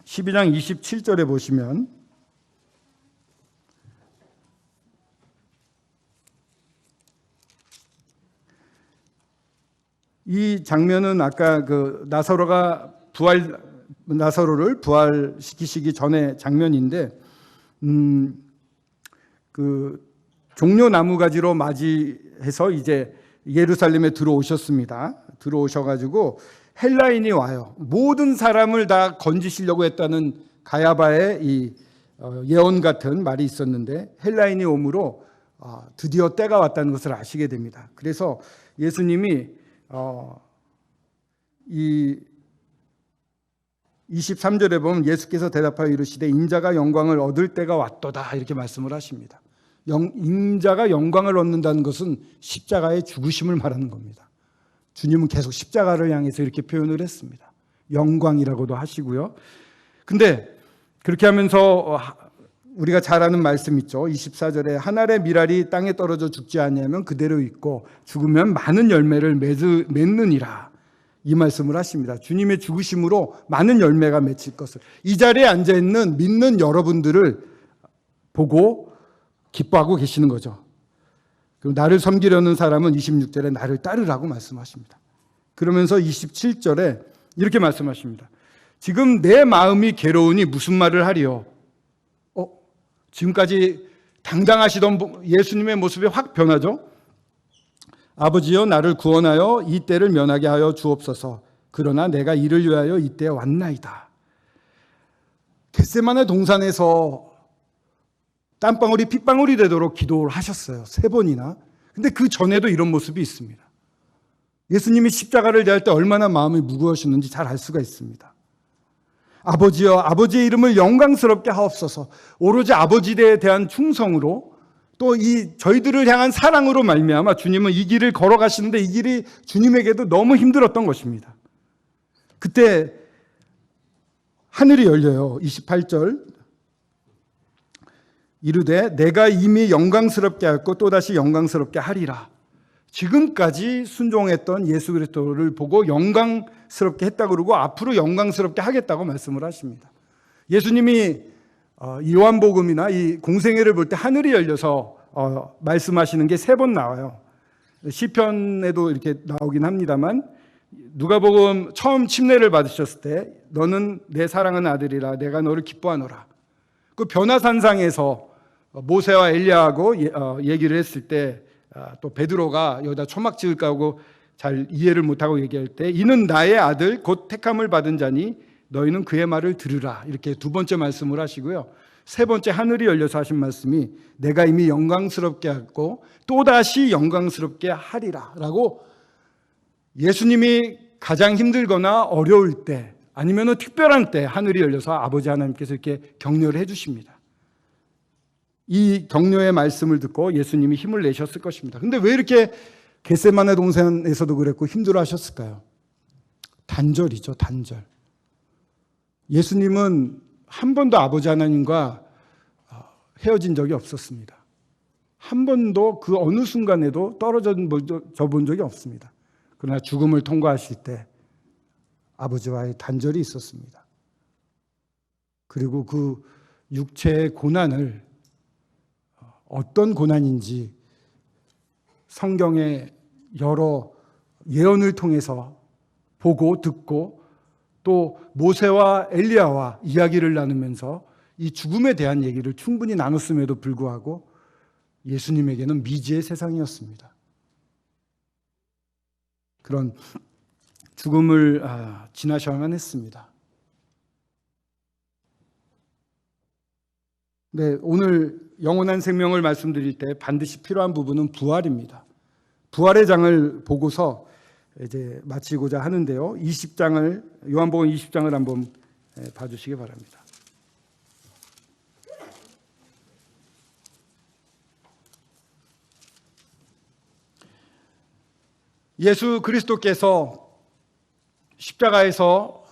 (12장) 27절에 보시면 이 장면은 아까 그 나사로를 부활시키시기 전의 장면인데, 그 종려 나무가지로 맞이해서 이제 예루살렘에 들어오셨습니다. 들어오셔가지고 헬라인이 와요. 모든 사람을 다 건지시려고 했다는 가야바의 이 예언 같은 말이 있었는데 헬라인이 오므로 드디어 때가 왔다는 것을 아시게 됩니다. 그래서 예수님이 이 23절에 보면 예수께서 대답하여 이르시되 인자가 영광을 얻을 때가 왔도다 이렇게 말씀을 하십니다. 인자가 영광을 얻는다는 것은 십자가의 죽으심을 말하는 겁니다. 주님은 계속 십자가를 향해서 이렇게 표현을 했습니다. 영광이라고도 하시고요. 근데 그렇게 하면서 우리가 잘 아는 말씀 있죠. 24절에 한 알의 밀알이 땅에 떨어져 죽지 아니하면 그대로 있고 죽으면 많은 열매를 맺느니라. 이 말씀을 하십니다. 주님의 죽으심으로 많은 열매가 맺힐 것을, 이 자리에 앉아있는 믿는 여러분들을 보고 기뻐하고 계시는 거죠. 그리고 나를 섬기려는 사람은 26절에 나를 따르라고 말씀하십니다. 그러면서 27절에 이렇게 말씀하십니다. 지금 내 마음이 괴로우니 무슨 말을 하리요? 지금까지 당당하시던 예수님의 모습이 확 변하죠. 아버지여 나를 구원하여 이 때를 면하게 하여 주옵소서. 그러나 내가 이를 위하여 이때에 왔나이다. 겟세마네 동산에서 땀방울이 핏방울이 되도록 기도를 하셨어요. 3번이나. 근데 그 전에도 이런 모습이 있습니다. 예수님이 십자가를 대할 때 얼마나 마음이 무거우셨는지 잘 알 수가 있습니다. 아버지여 아버지의 이름을 영광스럽게 하옵소서. 오로지 아버지에 대한 충성으로 또 이 저희들을 향한 사랑으로 말미암아 주님은 이 길을 걸어가시는데 이 길이 주님에게도 너무 힘들었던 것입니다. 그때 하늘이 열려요. 28절 이르되 내가 이미 영광스럽게 하였고 또다시 영광스럽게 하리라. 지금까지 순종했던 예수 그리스도를 보고 영광스럽게 했다고 그러고 앞으로 영광스럽게 하겠다고 말씀을 하십니다. 예수님이 요한복음이나 이 공생애를 볼 때 하늘이 열려서 말씀하시는 게 3번 나와요. 시편에도 이렇게 나오긴 합니다만 누가복음 처음 침례를 받으셨을 때 너는 내 사랑하는 아들이라 내가 너를 기뻐하노라. 그 변화산상에서 모세와 엘리야하고 얘기를 했을 때 또 베드로가 여기다 초막 지을까 하고 잘 이해를 못하고 얘기할 때 이는 나의 아들 곧 택함을 받은 자니 너희는 그의 말을 들으라. 이렇게 2번째 말씀을 하시고요. 3번째 하늘이 열려서 하신 말씀이 내가 이미 영광스럽게 하고 또다시 영광스럽게 하리라 라고 예수님이 가장 힘들거나 어려울 때 아니면 특별한 때 하늘이 열려서 아버지 하나님께서 이렇게 격려를 해주십니다. 이 격려의 말씀을 듣고 예수님이 힘을 내셨을 것입니다. 근데 왜 이렇게 겟세마네 동산에서도 그랬고 힘들어 하셨을까요? 단절이죠, 단절. 예수님은 한 번도 아버지 하나님과 헤어진 적이 없었습니다. 한 번도 그 어느 순간에도 떨어져 본 적이 없습니다. 그러나 죽음을 통과하실 때 아버지와의 단절이 있었습니다. 그리고 그 육체의 고난을 어떤 고난인지 성경의 여러 예언을 통해서 보고 듣고 또 모세와 엘리야와 이야기를 나누면서 이 죽음에 대한 얘기를 충분히 나눴음에도 불구하고 예수님에게는 미지의 세상이었습니다. 그런 죽음을 지나셔야만 했습니다. 네, 오늘 영원한 생명을 말씀드릴 때 반드시 필요한 부분은 부활입니다. 부활의 장을 보고서 이제 마치고자 하는데요. 20장을 요한복음 20장을 한번 봐주시기 바랍니다. 예수 그리스도께서 십자가에서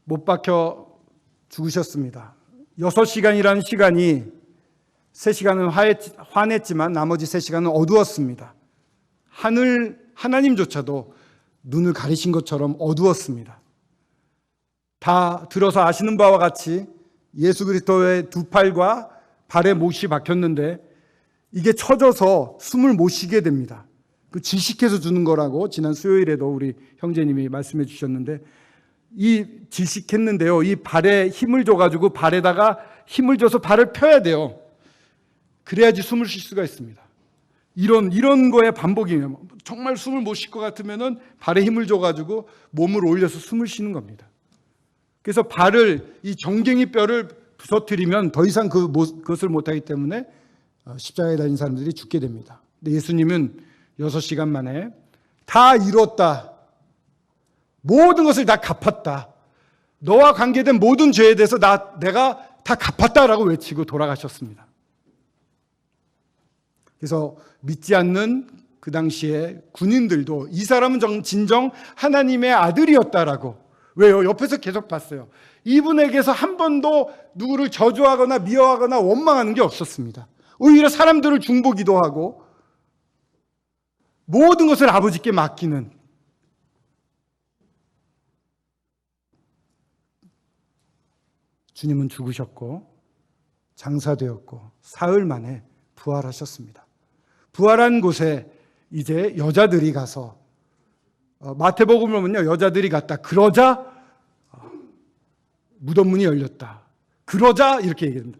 못 박혀 죽으셨습니다. 6시간이라는 시간이 3시간은 환했지만 나머지 3시간은 어두웠습니다. 하나님조차도 눈을 가리신 것처럼 어두웠습니다. 다 들어서 아시는 바와 같이 예수 그리스도의 2팔과 발에 못이 박혔는데 이게 처져서 숨을 못 쉬게 됩니다. 그 질식해서 주는 거라고 지난 수요일에도 우리 형제님이 말씀해 주셨는데 이 질식했는데요. 이 발에 힘을 줘가지고 발에다가 힘을 줘서 발을 펴야 돼요. 그래야지 숨을 쉴 수가 있습니다. 이런 거의 반복이에요. 정말 숨을 못 쉴 것 같으면은 발에 힘을 줘가지고 몸을 올려서 숨을 쉬는 겁니다. 그래서 발을 이 정갱이 뼈를 부서뜨리면 더 이상 그것을 못하기 때문에 십자가에 달린 사람들이 죽게 됩니다. 근데 예수님은 6시간 만에 다 이뤘다. 모든 것을 다 갚았다. 너와 관계된 모든 죄에 대해서 내가 다 갚았다라고 외치고 돌아가셨습니다. 그래서 믿지 않는 그 당시에 군인들도 이 사람은 진정 하나님의 아들이었다라고. 왜요? 옆에서 계속 봤어요. 이분에게서 한 번도 누구를 저주하거나 미워하거나 원망하는 게 없었습니다. 오히려 사람들을 중보기도 하고 모든 것을 아버지께 맡기는 주님은 죽으셨고 장사되었고 사흘 만에 부활하셨습니다. 부활한 곳에 이제 여자들이 가서 마태복음을 보면요, 여자들이 갔다. 그러자 무덤 문이 열렸다. 그러자 이렇게 얘기합니다.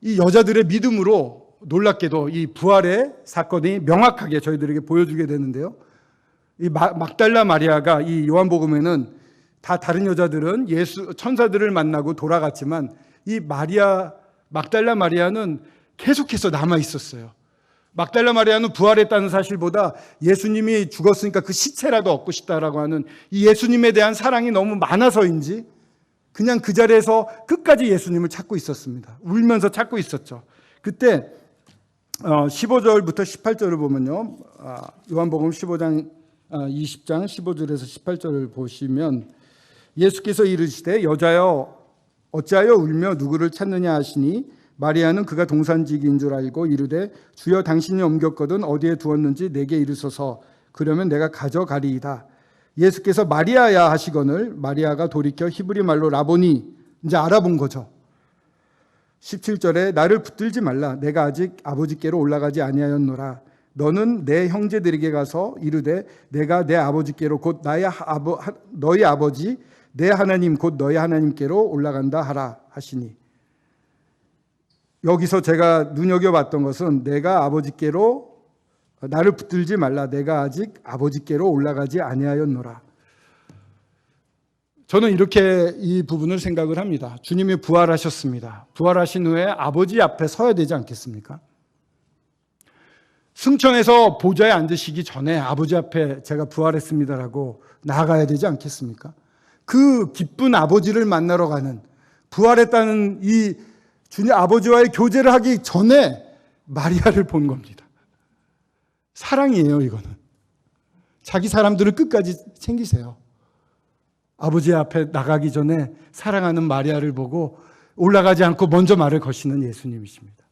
이 여자들의 믿음으로 놀랍게도 이 부활의 사건이 명확하게 저희들에게 보여주게 되는데요. 이 막달라 마리아가 이 요한복음에는 다 다른 여자들은 천사들을 만나고 돌아갔지만 이 막달라 마리아는 계속해서 남아 있었어요. 막달라 마리아는 부활했다는 사실보다 예수님이 죽었으니까 그 시체라도 얻고 싶다라고 하는 이 예수님에 대한 사랑이 너무 많아서인지 그냥 그 자리에서 끝까지 예수님을 찾고 있었습니다. 울면서 찾고 있었죠. 그때 15절부터 18절을 보면요. 요한복음 20장 15절에서 18절을 보시면 예수께서 이르시되 여자여 어찌하여 울며 누구를 찾느냐 하시니 마리아는 그가 동산지기인 줄 알고 이르되 주여 당신이 옮겼거든 어디에 두었는지 내게 이르소서 그러면 내가 가져가리이다. 예수께서 마리아야 하시거늘 마리아가 돌이켜 히브리 말로 라보니 이제 알아본 거죠. 17절에 나를 붙들지 말라 내가 아직 아버지께로 올라가지 아니하였노라. 너는 내 형제들에게 가서 이르되 내가 내 아버지께로 곧 너희 아버지 내 하나님 곧 너희 하나님께로 올라간다 하라 하시니 여기서 제가 눈여겨봤던 것은 내가 아버지께로 나를 붙들지 말라 내가 아직 아버지께로 올라가지 아니하였노라. 저는 이렇게 이 부분을 생각을 합니다. 주님이 부활하셨습니다. 부활하신 후에 아버지 앞에 서야 되지 않겠습니까? 승천해서 보좌에 앉으시기 전에 아버지 앞에 제가 부활했습니다라고 나아가야 되지 않겠습니까? 그 기쁜 아버지를 만나러 가는 부활했다는 이 주님 아버지와의 교제를 하기 전에 마리아를 본 겁니다. 사랑이에요, 이거는. 자기 사람들을 끝까지 챙기세요. 아버지 앞에 나가기 전에 사랑하는 마리아를 보고 올라가지 않고 먼저 말을 거시는 예수님이십니다.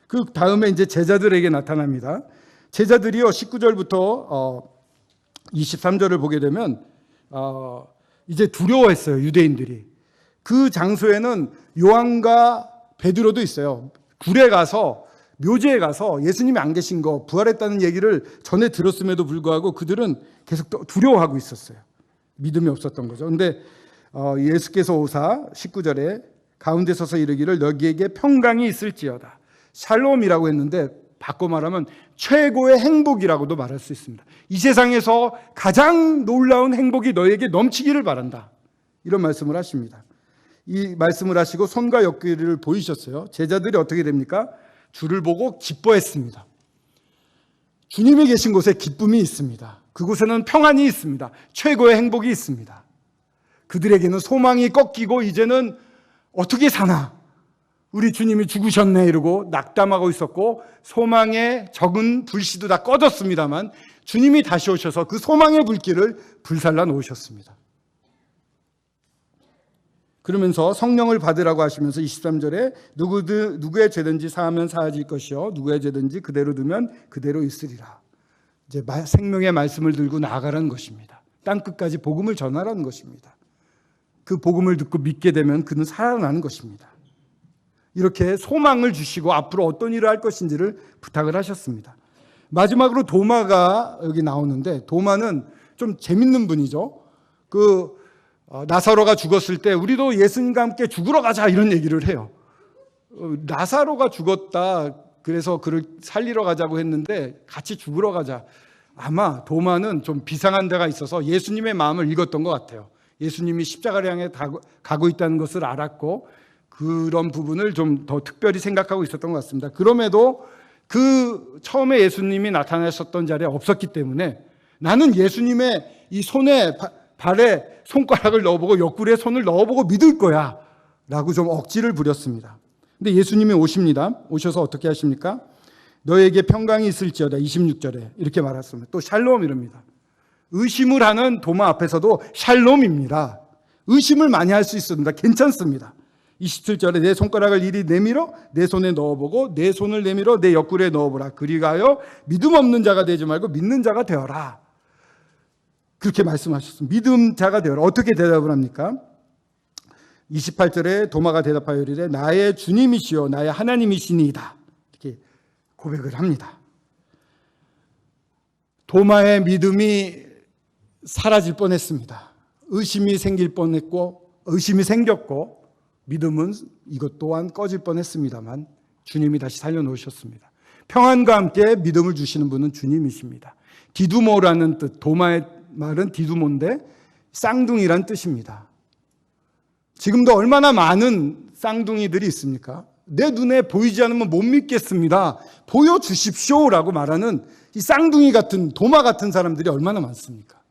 그 다음에 이제 제자들에게 나타납니다. 제자들이요, 19절부터 23절을 보게 되면 이제 두려워했어요, 유대인들이. 그 장소에는 요한과 베드로도 있어요. 굴에 가서 묘지에 가서 예수님이 안 계신 거 부활했다는 얘기를 전에 들었음에도 불구하고 그들은 계속 두려워하고 있었어요. 믿음이 없었던 거죠. 그런데 예수께서 오사 19절에 가운데 서서 이르기를 너희에게 평강이 있을지어다. 샬롬이라고 했는데 바꿔 말하면 최고의 행복이라고도 말할 수 있습니다. 이 세상에서 가장 놀라운 행복이 너희에게 넘치기를 바란다. 이런 말씀을 하십니다. 이 말씀을 하시고 손과 옆구리를 보이셨어요. 제자들이 어떻게 됩니까? 주를 보고 기뻐했습니다. 주님이 계신 곳에 기쁨이 있습니다. 그곳에는 평안이 있습니다. 최고의 행복이 있습니다. 그들에게는 소망이 꺾이고 이제는 어떻게 사나? 우리 주님이 죽으셨네 이러고 낙담하고 있었고 소망의 적은 불씨도 다 꺼졌습니다만 주님이 다시 오셔서 그 소망의 불길을 불살라 놓으셨습니다. 그러면서 성령을 받으라고 하시면서 23절에 누구의 죄든지 사하면 사하질 것이요 누구의 죄든지 그대로 두면 그대로 있으리라. 이제 생명의 말씀을 들고 나아가라는 것입니다. 땅끝까지 복음을 전하라는 것입니다. 그 복음을 듣고 믿게 되면 그는 살아나는 것입니다. 이렇게 소망을 주시고 앞으로 어떤 일을 할 것인지를 부탁을 하셨습니다. 마지막으로 도마가 여기 나오는데 도마는 좀 재밌는 분이죠. 나사로가 죽었을 때 우리도 예수님과 함께 죽으러 가자 이런 얘기를 해요. 나사로가 죽었다 그래서 그를 살리러 가자고 했는데 같이 죽으러 가자. 아마 도마는 좀 비상한 데가 있어서 예수님의 마음을 읽었던 것 같아요. 예수님이 십자가를 향해 가고 있다는 것을 알았고 그런 부분을 좀 더 특별히 생각하고 있었던 것 같습니다. 그럼에도 그 처음에 예수님이 나타나셨던 자리에 없었기 때문에 나는 예수님의 이 손에 발에 손가락을 넣어보고 옆구리에 손을 넣어보고 믿을 거야 라고 좀 억지를 부렸습니다. 근데 예수님이 오십니다. 오셔서 어떻게 하십니까? 너에게 평강이 있을지어다 26절에 이렇게 말했습니다. 또 샬롬 이럽니다. 의심을 하는 도마 앞에서도 샬롬입니다. 의심을 많이 할 수 있습니다. 괜찮습니다. 27절에 내 손가락을 이리 내밀어 내 손에 넣어보고 내 손을 내밀어 내 옆구리에 넣어보라. 그리하여 믿음 없는 자가 되지 말고 믿는 자가 되어라. 그렇게 말씀하셨습니다. 믿음 자가 되어라. 어떻게 대답을 합니까? 28절에 도마가 대답하여 이르되 나의 주님이시요 나의 하나님이시니이다. 이렇게 고백을 합니다. 도마의 믿음이 사라질 뻔했습니다. 의심이 생길 뻔했고 의심이 생겼고 믿음은 이것 또한 꺼질 뻔했습니다만 주님이 다시 살려놓으셨습니다. 평안과 함께 믿음을 주시는 분은 주님이십니다. 디두모라는 뜻, 도마의 말은 디두모인데 쌍둥이란 뜻입니다. 지금도 얼마나 많은 쌍둥이들이 있습니까? 내 눈에 보이지 않으면 못 믿겠습니다. 보여주십시오라고 말하는 이 쌍둥이 같은, 도마 같은 사람들이 얼마나 많습니까?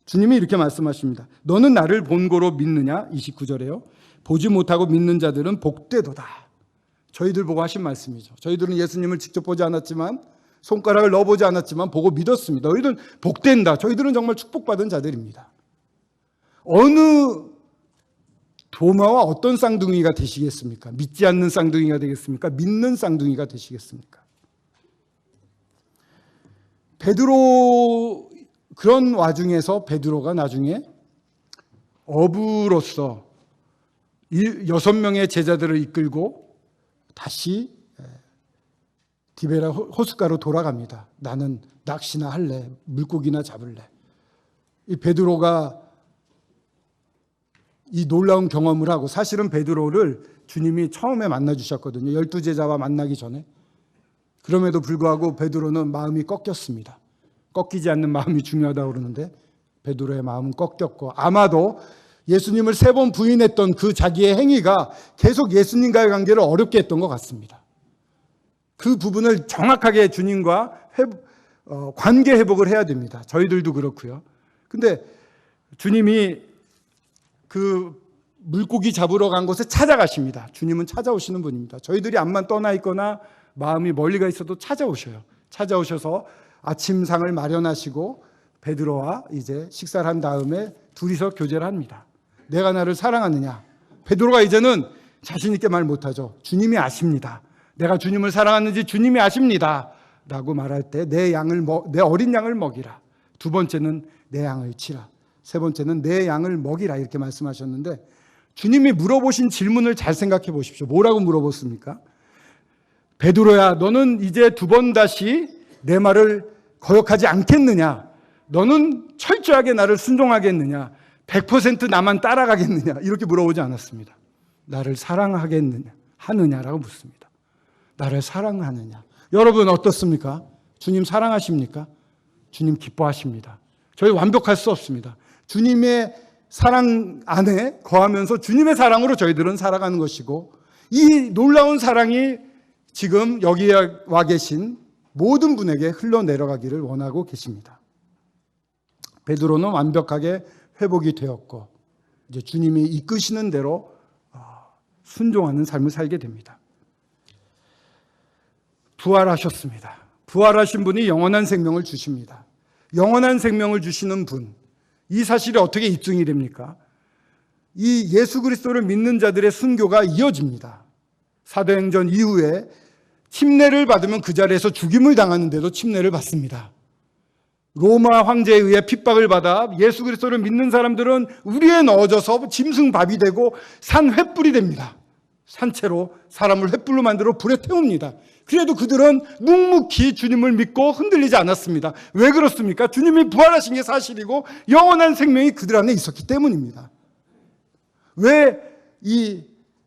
주님이 이렇게 말씀하십니다. 너는 나를 본고로 믿느냐? 29절에요. 보지 못하고 믿는 자들은 복되도다. 저희들 보고 하신 말씀이죠. 저희들은 예수님을 직접 보지 않았지만, 손가락을 넣어보지 않았지만 보고 믿었습니다. 너희들은 복된다. 저희들은 정말 축복받은 자들입니다. 어느 도마와 어떤 쌍둥이가 되시겠습니까? 믿지 않는 쌍둥이가 되겠습니까? 믿는 쌍둥이가 되시겠습니까? 베드로, 그런 와중에서 베드로가 나중에 어부로서 6명의 제자들을 이끌고 다시 디베라 호숫가로 돌아갑니다. 나는 낚시나 할래, 물고기나 잡을래. 이 베드로가 이 놀라운 경험을 하고, 사실은 베드로를 주님이 처음에 만나 주셨거든요. 12제자와 만나기 전에. 그럼에도 불구하고 베드로는 마음이 꺾였습니다. 꺾이지 않는 마음이 중요하다고 그러는데 베드로의 마음은 꺾였고, 아마도 예수님을 3번 부인했던 그 자기의 행위가 계속 예수님과의 관계를 어렵게 했던 것 같습니다. 그 부분을 정확하게 주님과 관계 회복을 해야 됩니다. 저희들도 그렇고요. 근데 주님이 그 물고기 잡으러 간 곳에 찾아가십니다. 주님은 찾아오시는 분입니다. 저희들이 암만 떠나 있거나 마음이 멀리가 있어도 찾아오셔요. 찾아오셔서 아침상을 마련하시고 베드로와 이제 식사를 한 다음에 둘이서 교제를 합니다. 내가 나를 사랑하느냐? 베드로가 이제는 자신 있게 말 못하죠. 주님이 아십니다. 내가 주님을 사랑하는지 주님이 아십니다. 라고 말할 때 내 어린 양을 먹이라. 2번째는 내 양을 치라. 3번째는 내 양을 먹이라. 이렇게 말씀하셨는데, 주님이 물어보신 질문을 잘 생각해 보십시오. 뭐라고 물어봤습니까? 베드로야, 너는 이제 2번 다시 내 말을 거역하지 않겠느냐? 너는 철저하게 나를 순종하겠느냐? 100% 나만 따라가겠느냐? 이렇게 물어보지 않았습니다. 나를 사랑하겠느냐? 하느냐라고 묻습니다. 나를 사랑하느냐? 여러분 어떻습니까? 주님 사랑하십니까? 주님 기뻐하십니다. 저희 완벽할 수 없습니다. 주님의 사랑 안에 거하면서 주님의 사랑으로 저희들은 살아가는 것이고, 이 놀라운 사랑이 지금 여기에 와 계신 모든 분에게 흘러내려가기를 원하고 계십니다. 베드로는 완벽하게 회복이 되었고, 이제 주님이 이끄시는 대로 순종하는 삶을 살게 됩니다. 부활하셨습니다. 부활하신 분이 영원한 생명을 주십니다. 영원한 생명을 주시는 분, 이 사실이 어떻게 입증이 됩니까? 이 예수 그리스도를 믿는 자들의 순교가 이어집니다. 사도행전 이후에 침례를 받으면 그 자리에서 죽임을 당하는데도 침례를 받습니다. 로마 황제에 의해 핍박을 받아 예수 그리스도를 믿는 사람들은 우리에 넣어져서 짐승밥이 되고 산 횃불이 됩니다. 산채로 사람을 횃불로 만들어 불에 태웁니다. 그래도 그들은 묵묵히 주님을 믿고 흔들리지 않았습니다. 왜 그렇습니까? 주님이 부활하신 게 사실이고 영원한 생명이 그들 안에 있었기 때문입니다. 왜 이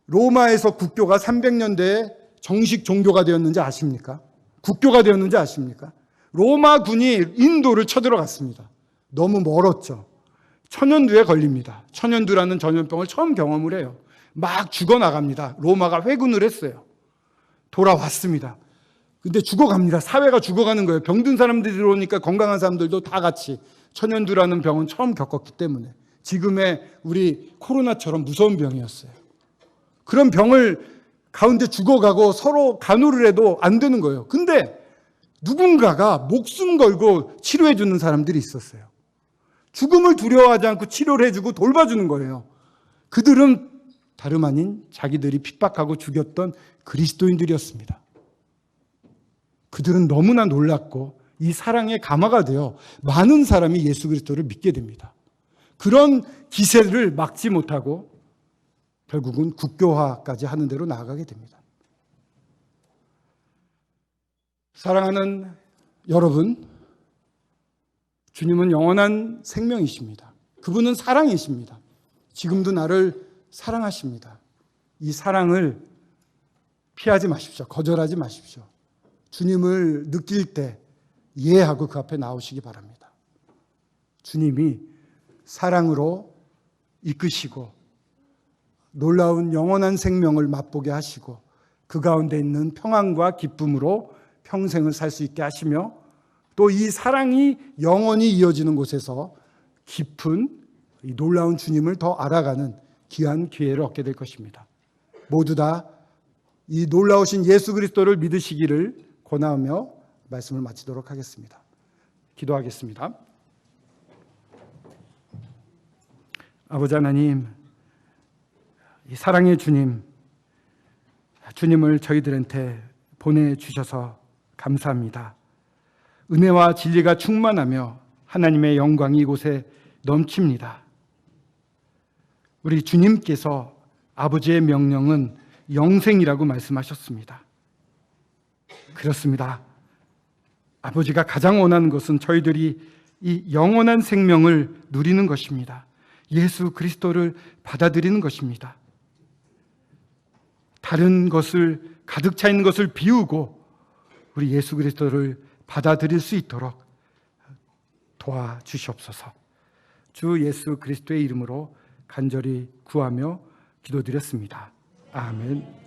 로마에서 국교가 300년대에 정식 종교가 되었는지 아십니까? 국교가 되었는지 아십니까? 로마군이 인도를 쳐들어갔습니다. 너무 멀었죠. 천연두에 걸립니다. 천연두라는 전염병을 처음 경험을 해요. 막 죽어나갑니다. 로마가 회군을 했어요. 돌아왔습니다. 근데 죽어갑니다. 사회가 죽어가는 거예요. 병든 사람들이 들어오니까 건강한 사람들도 다 같이. 천연두라는 병은 처음 겪었기 때문에. 지금의 우리 코로나처럼 무서운 병이었어요. 그런 병을 가운데 죽어가고 서로 간호를 해도 안 되는 거예요. 근데 누군가가 목숨 걸고 치료해 주는 사람들이 있었어요. 죽음을 두려워하지 않고 치료를 해주고 돌봐주는 거예요. 그들은 다름 아닌 자기들이 핍박하고 죽였던 그리스도인들이었습니다. 그들은 너무나 놀랐고 이 사랑의 감화가 되어 많은 사람이 예수 그리스도를 믿게 됩니다. 그런 기세를 막지 못하고 결국은 국교화까지 하는 대로 나아가게 됩니다. 사랑하는 여러분, 주님은 영원한 생명이십니다. 그분은 사랑이십니다. 지금도 나를 사랑하십니다. 이 사랑을 피하지 마십시오. 거절하지 마십시오. 주님을 느낄 때 이해하고 그 앞에 나오시기 바랍니다. 주님이 사랑으로 이끄시고 놀라운 영원한 생명을 맛보게 하시고 그 가운데 있는 평안과 기쁨으로 평생을 살 수 있게 하시며 또 이 사랑이 영원히 이어지는 곳에서 깊은 이 놀라운 주님을 더 알아가는 귀한 기회를 얻게 될 것입니다. 모두 다 이 놀라우신 예수 그리스도를 믿으시기를 권하며 말씀을 마치도록 하겠습니다. 기도하겠습니다. 아버지 하나님, 이 사랑의 주님을 저희들한테 보내주셔서 감사합니다. 은혜와 진리가 충만하며 하나님의 영광이 이곳에 넘칩니다. 우리 주님께서 아버지의 명령은 영생이라고 말씀하셨습니다. 그렇습니다. 아버지가 가장 원하는 것은 저희들이 이 영원한 생명을 누리는 것입니다. 예수 그리스도를 받아들이는 것입니다. 다른 것을 가득 차 있는 것을 비우고 우리 예수 그리스도를 받아들일 수 있도록 도와주시옵소서. 주 예수 그리스도의 이름으로 간절히 구하며 기도드렸습니다. 아멘.